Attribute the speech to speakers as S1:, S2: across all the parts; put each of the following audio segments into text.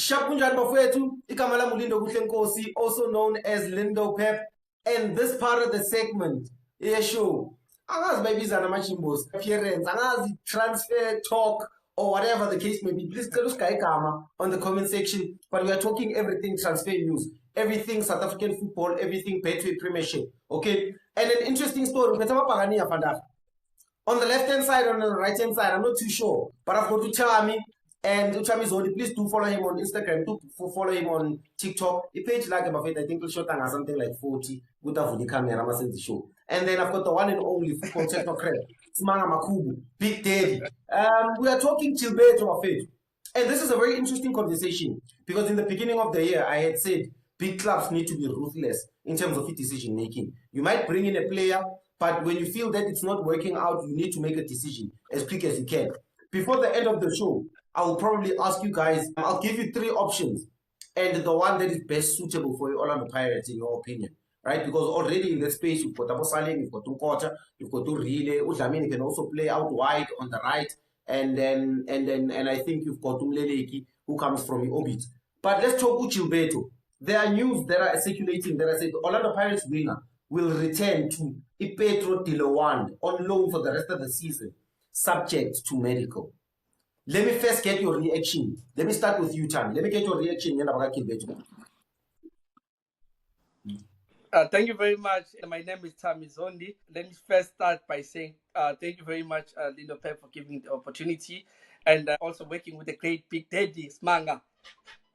S1: Shapunjan Bafwetu, Ikamala Mulindo Gutlenkosi, also known as LindoPep, and this part of the segment, show. Angazi maybe Zanamachimbos, appearance, Angazi transfer talk, or whatever the case may be. Please tell us Kaikama on the comment section. But we are talking everything transfer news, everything South African football, everything Patriot Premiership. Okay? And an interesting story. On the left hand side, on the right hand side, I'm not too sure. But I've got to Thami, and Thami Zodi. Please do follow him on Instagram. Do follow him on TikTok. A page like about it, I think he'll show something like 40. Good for the camera, the show. And then I've got the one and only football technocrat, Smanga Makubu, BigDaddy. We are talking Gilberto of it. And this is a very interesting conversation because in the beginning of the year, I had said big clubs need to be ruthless in terms of decision making. You might bring in a player, but when you feel that it's not working out, you need to make a decision as quick as you can. Before the end of the show, I will probably ask you guys, I'll give you 3 options and the one that is best suitable for Orlando Pirates in your opinion. Right? Because already in that space, you've got Abu Salim, you've got Tukota, you've got Relay, Udlamini can also play out wide on the right, and I think you've got Umleleki who comes from the orbit. But let's talk Gilberto. There are news that are circulating that I said the Orlando Pirates winger will return to Ipetro Dilawand on loan for the rest of the season, subject to medical. Let me first get your reaction. Let me start with you, Thami. Let me get your reaction.
S2: Thank you very much. My name is Thami. Let me first start by saying thank you very much, LindoPep, for giving the opportunity and also working with the great BigDaddy, Smanga.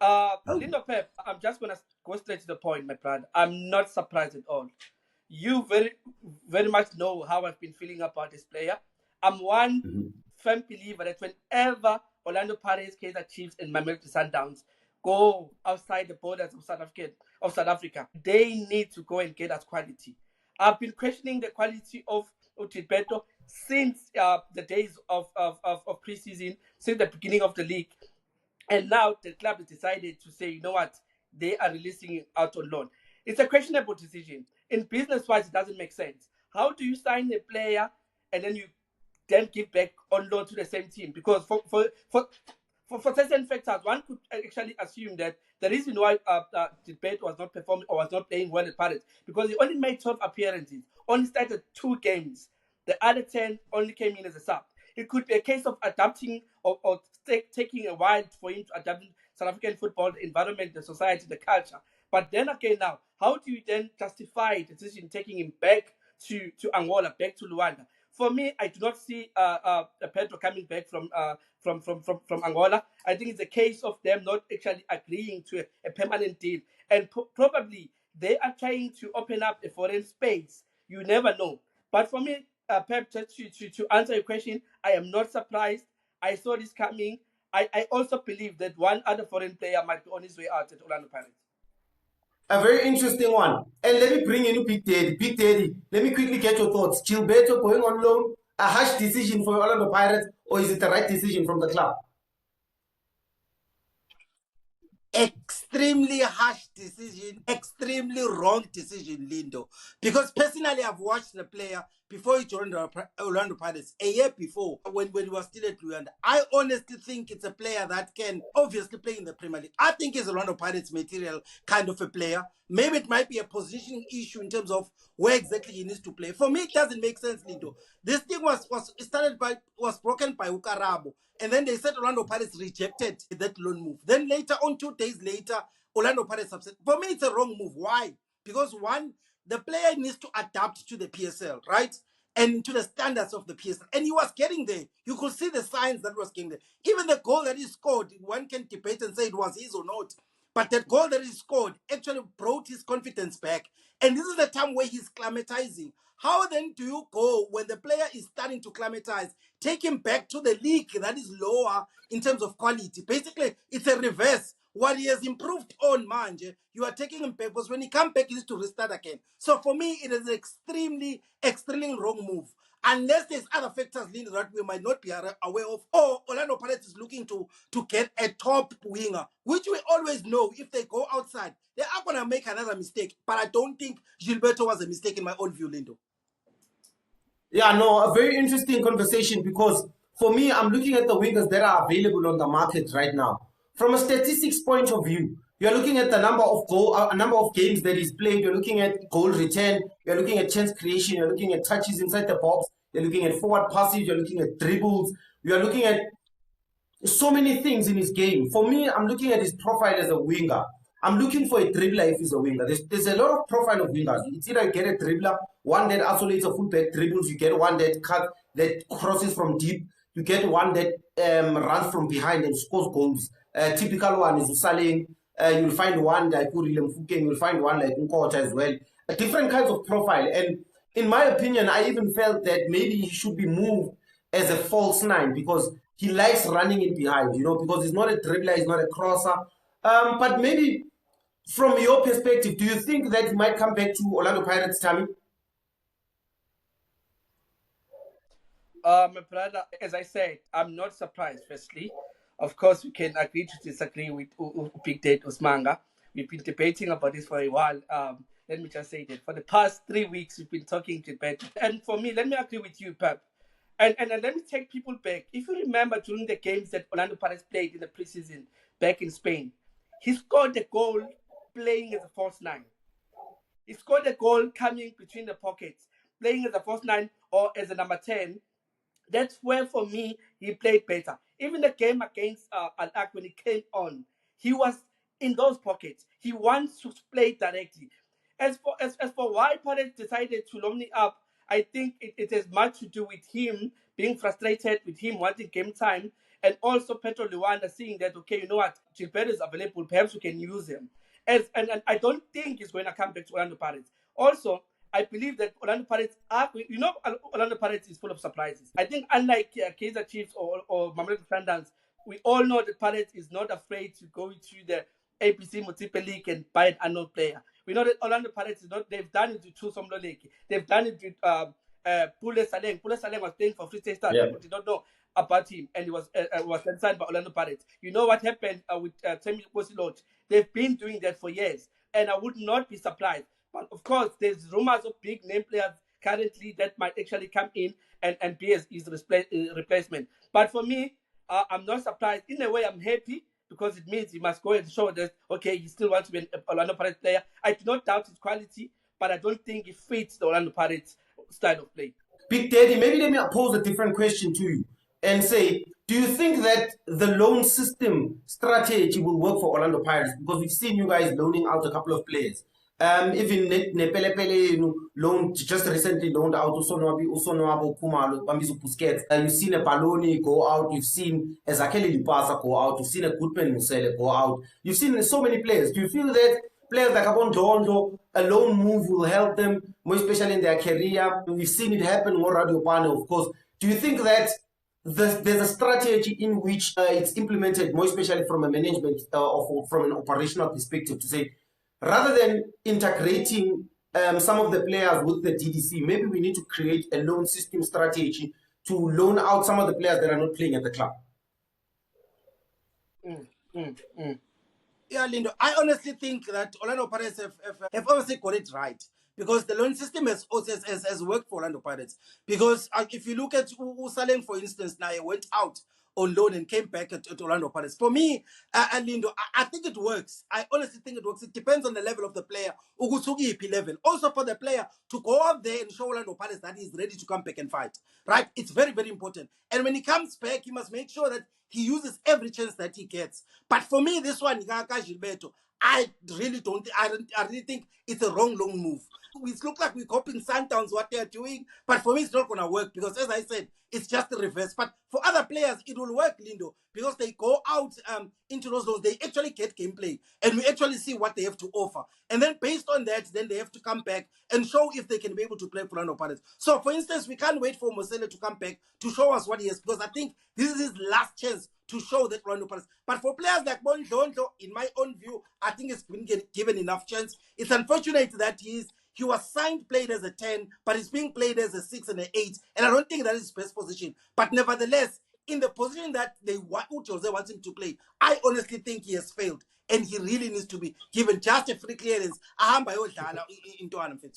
S2: LindoPep, I'm just going to go straight to the point, my brother. I'm not surprised at all. You very, very much know how I've been feeling about this player. I'm one firm believer that whenever Orlando Pirates, Kaizer Chiefs, and Mamelodi Sundowns go outside the borders of South Africa, they need to go and get that quality. I've been questioning the quality of Gilberto since the days of preseason, since the beginning of the league. And now the club has decided to say, you know what, they are releasing him out on loan. It's a questionable decision. In business-wise, it doesn't make sense. How do you sign a player and then you then give back on loan to the same team? Because for certain factors, one could actually assume that the reason why Gilberto was not performing or was not playing well at Pirates because he only made 12 appearances, only started 2 games. The other 10 only came in as a sub. It could be a case of adapting or taking a while for him to adapt to South African football, the environment, the society, the culture. But then again now, how do you then justify the decision taking him back to Angola, back to Luanda? For me, I do not see Pedro coming back from Angola. I think it's a case of them not actually agreeing to a permanent deal. And probably they are trying to open up a foreign space. You never know. But for me, Pep, just to answer your question, I am not surprised. I saw this coming. I also believe that one other foreign player might be on his way out at Orlando Pirates.
S1: A very interesting one. And let me bring in BigDaddy. BigDaddy, let me quickly get your thoughts. Gilberto going on loan, a harsh decision for Orlando Pirates, or is it the right decision from the club?
S3: Extremely harsh decision, extremely wrong decision, Lindo. Because personally, I've watched the player before he joined Orlando Pirates, a year before, when he was still at Luanda. I honestly think it's a player that can obviously play in the Premier League. I think he's Orlando Pirates material kind of a player. Maybe it might be a positioning issue in terms of where exactly he needs to play. For me, it doesn't make sense, Lindo. This thing was broken by Ukarabo. And then they said Orlando Pirates rejected that loan move. Then later on, 2 days later, Orlando Pirates upset. For me, it's a wrong move. Why? Because one, the player needs to adapt to the PSL, right? And to the standards of the PSL. And he was getting there. You could see the signs that was getting there. Even the goal that he scored, one can debate and say it was his or not. But that goal that he scored actually brought his confidence back. And this is the time where he's climatizing. How then do you go when the player is starting to climatize, take him back to the league that is lower in terms of quality? Basically, it's a reverse. What he has improved on, Manje, you are taking him back because when he comes back, he needs to restart again. So for me, it is an extremely, extremely wrong move. Unless there's other factors, Linda, that we might not be aware of. Or Orlando Pirates is looking to get a top winger, which we always know if they go outside, they are going to make another mistake. But I don't think Gilberto was a mistake in my own view, Lindo.
S1: Yeah, no, a very interesting conversation because for me, I'm looking at the wingers that are available on the market right now. from a statistics point of view, you're looking at the number of games that he's played. You're looking at goal return. You're looking at chance creation. You're looking at touches inside the box. You're looking at forward passes. You're looking at dribbles. You're looking at so many things in his game. For me, I'm looking at his profile as a winger. I'm looking for a dribbler if he's a winger. There's a lot of profile of wingers. It's either you get a dribbler, one that isolates a fullback dribbles, you get one that crosses from deep, you get one that runs from behind and scores goals. Typical one is Usaleng. You'll find one like Urilim Fukeng, you'll find one like Nkota as well. Different kinds of profile. And in my opinion, I even felt that maybe he should be moved as a false nine because he likes running in behind, because he's not a dribbler, he's not a crosser. But maybe from your perspective, do you think that he might come back to Orlando Pirates, Thami?
S2: My brother, as I said, I'm not surprised, firstly. Of course, we can agree to disagree with BigDaddy Usmanga. We've been debating about this for a while. Let me just say that for the past 3 weeks, we've been talking Gilberto. And for me, let me agree with you, Pep. And let me take people back. If you remember during the games that Orlando Pirates played in the preseason back in Spain, he scored a goal playing as a false nine. He scored a goal coming between the pockets, playing as a false nine or as a number 10. That's where, for me, he played better. Even the game against Al-Ak, when he came on, he was in those pockets. He wants to play directly. As for why Pirates decided to loan him up, I think it has much to do with him being frustrated, with him wanting game time, and also Petro Luanda seeing that, okay, you know what, Gilberto is available, perhaps we can use him. And I don't think he's going to come back to Orlando Pirates. Also, I believe that Orlando Pirates Orlando Pirates is full of surprises. I think unlike Kaizer Chiefs or Mamelodi Sundowns, we all know that Pirates is not afraid to go to the ABC Multiple League and buy an unknown player. We know that Orlando Pirates they've done it with Thuso Mloleki. They've done it with Pule Saleng. Pule Saleng was playing for Free State Stars. People did not know about him, and he was signed by Orlando Pirates. You know what happened with Thami Kosilot? They've been doing that for years, and I would not be surprised. But of course, there's rumors of big name players currently that might actually come in and be his replacement. But for me, I'm not surprised. In a way, I'm happy because it means he must go and show that, okay, he still wants to be an Orlando Pirates player. I do not doubt his quality, but I don't think he fits the Orlando Pirates style of play.
S1: BigDaddy, maybe let me pose a different question to you and say, do you think that the loan system strategy will work for Orlando Pirates? Because we've seen you guys loaning out a couple of players. Even Nepelepele loaned just recently loaned out Usonwabo Kumalo, Bambizu Busquets. You've seen a Baloni go out, you've seen a Zakeli Lipasa go out, you've seen a Goodman Musele go out, you've seen so many players. Do you feel that players like Abon Dondo, a loan move will help them, more especially in their career? We've seen it happen more Radio Pane, of course. Do you think that there's a strategy in which it's implemented, more especially from a management or from an operational perspective, to say, rather than integrating some of the players with the DDC, maybe we need to create a loan system strategy to loan out some of the players that are not playing at the club?
S3: Yeah, Lindo, I honestly think that Orlando Pirates have obviously got it right, because the loan system has worked for Orlando Pirates. Because if you look at Usaleng, for instance, now he went out on loan and came back at Orlando Pirates. For me, Lindo, I think it works. I honestly think it works. It depends on the level of the player. Ugusugi level. Also for the player to go out there and show Orlando Pirates that he's ready to come back and fight. Right? It's very, very important. And when he comes back, he must make sure that he uses every chance that he gets. But for me, this one, Gilberto, I really think it's a wrong move. It looks like we're copying Sundowns what they're doing, but for me it's not going to work, because as I said, it's just the reverse. But for other players it will work, Lindo, because they go out into those loans, they actually get gameplay, and we actually see what they have to offer, and then based on that, then they have to come back and show if they can be able to play for Orlando Pirates. So for instance, we can't wait for Mosele to come back to show us what he has, because I think this is his last chance to show that Orlando Pirates. But for players like Bondlondo, in my own view, I think it's been given enough chance. It's unfortunate that he was signed, played as a 10, but he's being played as a 6 and an 8, and I don't think that is his best position. But nevertheless, in the position that Jose wants him to play, I honestly think he has failed, and he really needs to be given just a free clearance.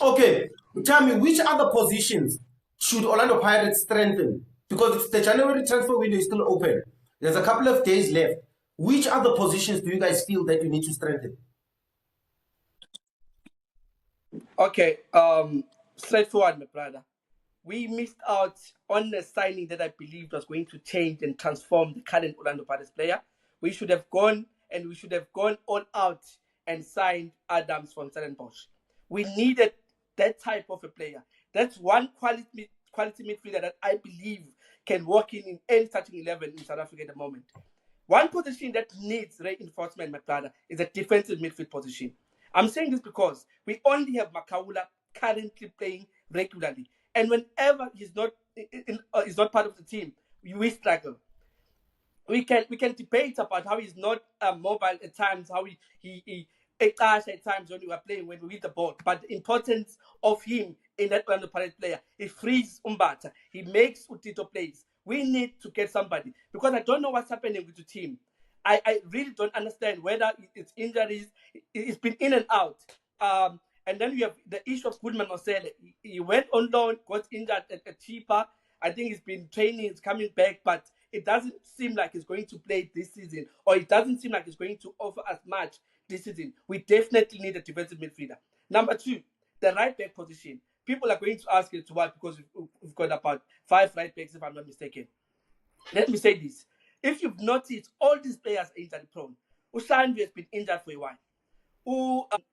S1: Okay, tell me, which other positions should Orlando Pirates strengthen? Because the January transfer window is still open. There's a couple of days left. which other positions do you guys feel that you need to strengthen?
S2: Okay, straightforward, my brother. We missed out on a signing that I believed was going to change and transform the current Orlando Pirates player. We should have gone all out and signed Adams from Stellenbosch. We needed that type of a player. That's one quality midfielder that I believe can work in any starting 11 in South Africa at the moment. One position that needs reinforcement, my brother, is a defensive midfield position. I'm saying this because we only have Makaula currently playing regularly, and whenever he's not part of the team, we struggle. We can debate about how he's not mobile at times, how he at times when we are playing, when we win the ball. But the importance of him in that Orlando Pirates player, he frees Umbata, he makes Utito plays. We need to get somebody because I don't know what's happening with the team. I really don't understand whether it's injuries. It's been in and out. And then you have the issue of Goodman Osele. He went on loan, got injured at cheaper. I think he's been training, he's coming back, but it doesn't seem like he's going to play this season, or it doesn't seem like he's going to offer us much this season. We definitely need a defensive midfielder. Number two, the right back position. People are going to ask it to what, because we've got about 5 right backs, if I'm not mistaken. Let me say this. If you've noticed, all these players are injury prone. Ushandu has been injured for a while.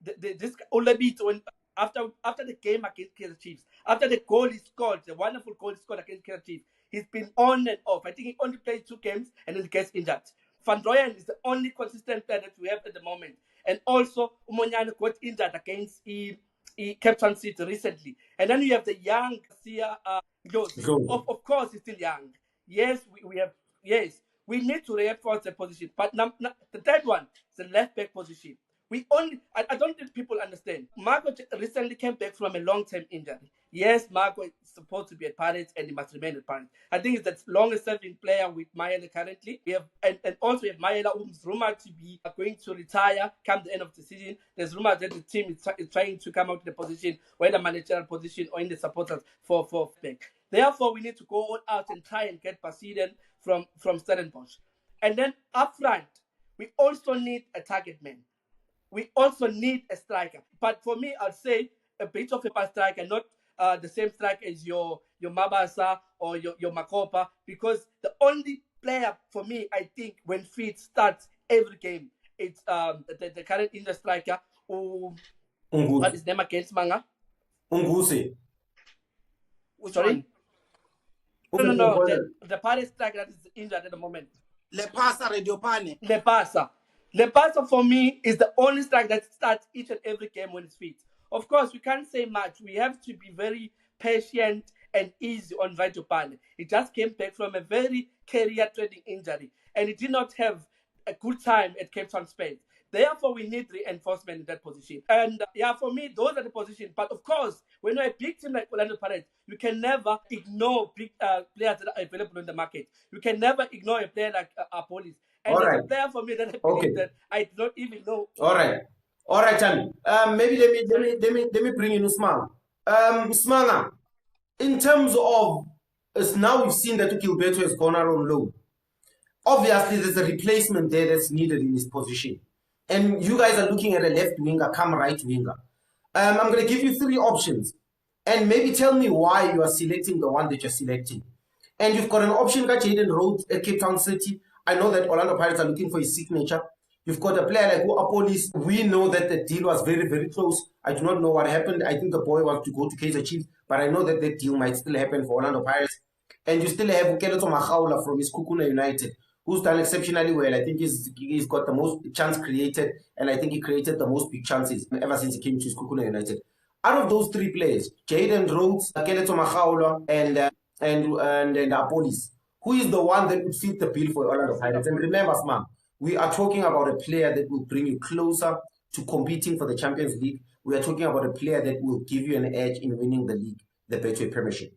S2: This Olabito, after the game against Kaizer Chiefs, after the goal he scored, the wonderful goal he scored against Kaizer Chiefs, he's been on and off. I think he only played 2 games and then he gets injured. Van Rooyen is the only consistent player that we have at the moment. And also, Umonyane got injured against Cape Town City recently. And then you have the young Sia of course, he's still young. Yes, we need to reinforce the position. But the third one is the left back position. I don't think people understand. Marco recently came back from a long-term injury. Yes, Marco is supposed to be at Pirates and he must remain at Pirates. I think it's the longest-serving player with Mayele currently. We have and also we have Mayele, who's rumored to be going to retire come the end of the season. There's rumors that the team is trying to come out in the position, whether managerial position or in the supporters for back. Therefore, we need to go all out and try and get Basiden from Stellenbosch. And then up front, we also need a target man. We also need a striker. But for me, I'd say a bit of a striker, not the same striker as your Mabasa or your Makopa, because the only player for me, I think, when fit starts every game, it's the current Indian striker who what is his name against Manga?
S1: Unguse.
S2: Sorry? No. The Paris striker that is injured at the moment.
S3: Lepasa Rediopane.
S2: Lepasa for me is the only striker that starts each and every game when it's fit. Of course, we can't say much. We have to be very patient and easy on Rediopane. He just came back from a very career-threatening injury, and he did not have a good time at Cape Town Spain. Therefore, we need reinforcement in that position. And for me, those are the positions. But of course, when you're a big team like Orlando Pirates, you can never ignore big players that are available in the market. You can never ignore a player like Police. And there's a player for me that I believe that I don't even know.
S1: All right, Thami. Maybe let me bring in Usman. Usmanga, in terms of now we've seen that Gilberto has gone out on loan. Obviously, there's a replacement there that's needed in his position. And you guys are looking at a left winger, come right winger. I'm going to give you 3 options. And maybe tell me why you are selecting the one that you're selecting. And you've got an option that Jaden Rhodes at Cape Town City. I know that Orlando Pirates are looking for his signature. You've got a player like Apolis. We know that the deal was very, very close. I do not know what happened. I think the boy wants to go to Kaizer Chiefs, but I know that deal might still happen for Orlando Pirates. And you still have Ukeleto Mahaula from his Kukuna United, who's done exceptionally well. I think he's got the most chance created, and I think he created the most big chances ever since he came to Kukuna United. Out of those 3 players, Jaden Rhodes, Ukeleto Mahaula, and Apolis, who is the one that would fit the bill for Orlando Pirates? And remember, Smam, we are talking about a player that will bring you closer to competing for the Champions League. We are talking about a player that will give you an edge in winning the league, the Betway Premiership.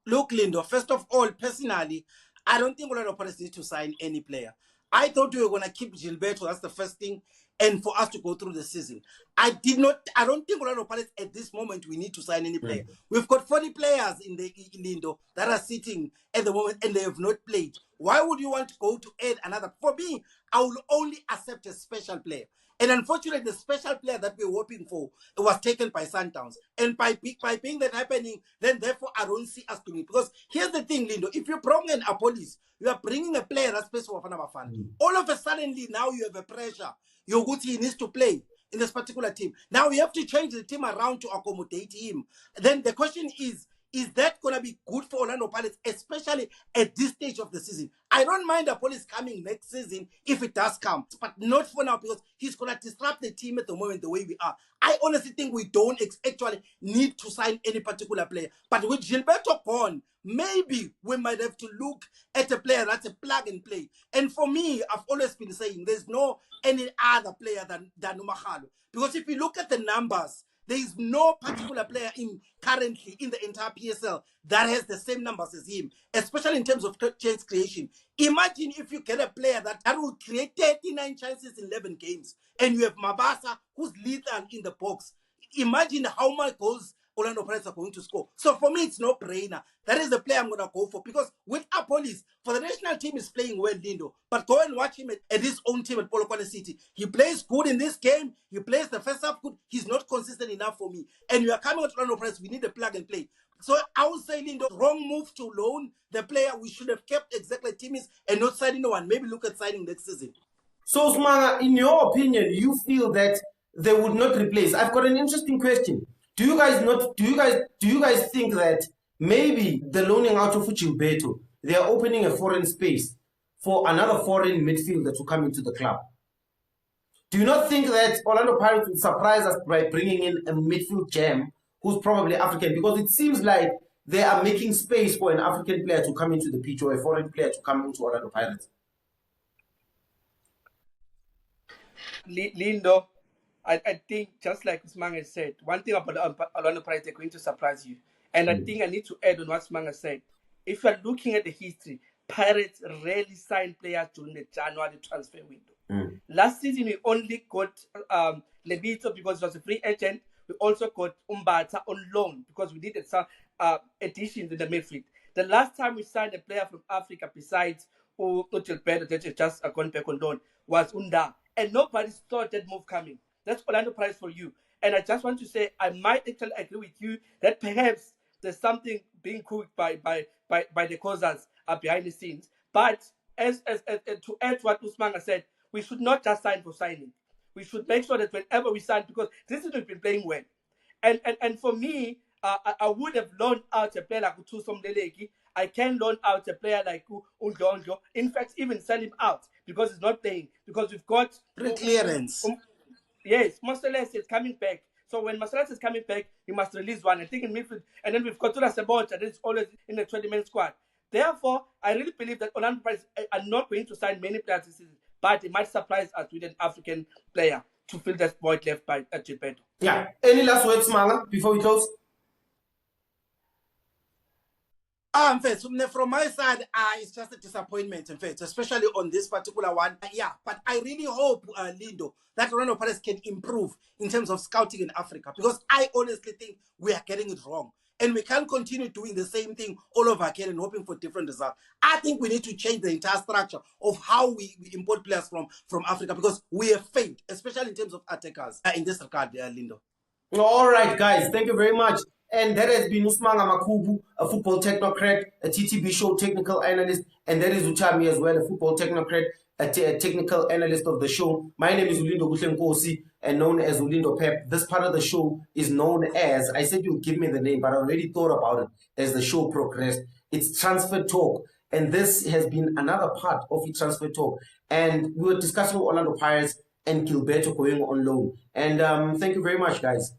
S3: Look, Lindo, first of all, personally, I don't think Orlando Pirates need to sign any player. I thought we were going to keep Gilberto. That's the first thing. And for us to go through the season. I don't think Orlando Pirates at this moment we need to sign any player. We've got 40 players in the Lindo that are sitting at the moment and they have not played. Why would you want to go to add another? For me, I will only accept a special player. And unfortunately, the special player that we were hoping for was taken by Sundowns. And by being that happening, then therefore I don't see us doing it. Because here's the thing, Lindo, if you bring an Apolis, you are bringing a player that's special for Bafana Bafana. All of a sudden, now you have a pressure. Yoguti needs to play in this particular team. Now we have to change the team around to accommodate him. Then the question is that going to be good for Orlando Pirates, especially at this stage of the season? I don't mind the police coming next season if it does come, but not for now because he's going to disrupt the team at the moment the way we are. I honestly think we don't actually need to sign any particular player. But with Gilberto gone, maybe we might have to look at a player that's a plug and play. And for me, I've always been saying there's no any other player than Umahalo. Because if you look at the numbers, there is no particular player currently in the entire PSL that has the same numbers as him, especially in terms of chance creation. Imagine if you get a player that will create 39 chances in 11 games, and you have Mabasa, who's lethal in the box. Imagine how much goals Orlando Pirates are going to score. So for me, it's no brainer. That is the player I'm going to go for. Because with Apolis, for the national team, is playing well, Lindo. But go and watch him at his own team at Polokwane City. He plays good in this game. He plays the first half good. He's not consistent enough for me. And you are coming out to Orlando Pirates, we need a plug and play. So I would say, Lindo, wrong move to loan the player. We should have kept exactly team is and not signing no one. Maybe look at signing next season.
S1: So, Smanga, in your opinion, you feel that they would not replace? I've got an interesting question. Do you guys think that maybe the loaning out of Gilberto, they are opening a foreign space for another foreign midfielder to come into the club? Do you not think that Orlando Pirates would surprise us by bringing in a midfield gem who's probably African? Because it seems like they are making space for an African player to come into the pitch or a foreign player to come into Orlando Pirates.
S2: Lindo, I think, just like Smanga said, one thing about Orlando Pirates, they're going to surprise you. And I think I need to add on what Smanga said. If you're looking at the history, Pirates rarely sign players during the January transfer window. Last season, we only got Lebito because he was a free agent. We also got Umbata on loan because we needed some additions in the midfield. The last time we signed a player from Africa besides Gilberto, that just gone back on loan, was Unda. And nobody saw that move coming. That's Orlando Pirates for you. And I just want to say, I might actually agree with you that perhaps there's something being cooked by the causers behind the scenes. But as to add to what Usmanga said, we should not just sign for signing. We should make sure that whenever we sign, because this is we've been playing well. And for me, I would have loaned out a player like Utusom Leleki. I can loan out a player like Undonjo. In fact, even sell him out because he's not playing. Because we've got
S3: pre-clearance.
S2: Yes, Marcellus is coming back. So when Marcellus is coming back, you must release one. I think in midfield, and then we've got Tura Sabot, and it's always in the 20-man squad. Therefore, I really believe that Orlando Pirates are not going to sign many players this season, but it might surprise us with an African player to fill that void left by Gilberto.
S1: Yeah. Any last words, Smanga, before we close?
S3: From my side, it's just a disappointment, in fact, especially on this particular one. Yeah, but I really hope, Lindo, that Orlando Pirates can improve in terms of scouting in Africa, because I honestly think we are getting it wrong. And we can't continue doing the same thing all over again and hoping for different results. I think we need to change the entire structure of how we import players from Africa, because we have failed, especially in terms of attackers in this regard, Lindo.
S1: All right, guys, thank you very much. And that has been Usmanga Makubu, a football technocrat, a TTB show technical analyst, and that is Thami as well, a football technocrat, a technical analyst of the show. My name is Ulindo Gutlenkosi, and known as LindoPep. This part of the show is known as, I said you'll give me the name, but I already thought about it as the show progressed. It's Transfer Talk, and this has been another part of the Transfer Talk. And we were discussing Orlando Pirates and Gilberto going on loan. And thank you very much, guys.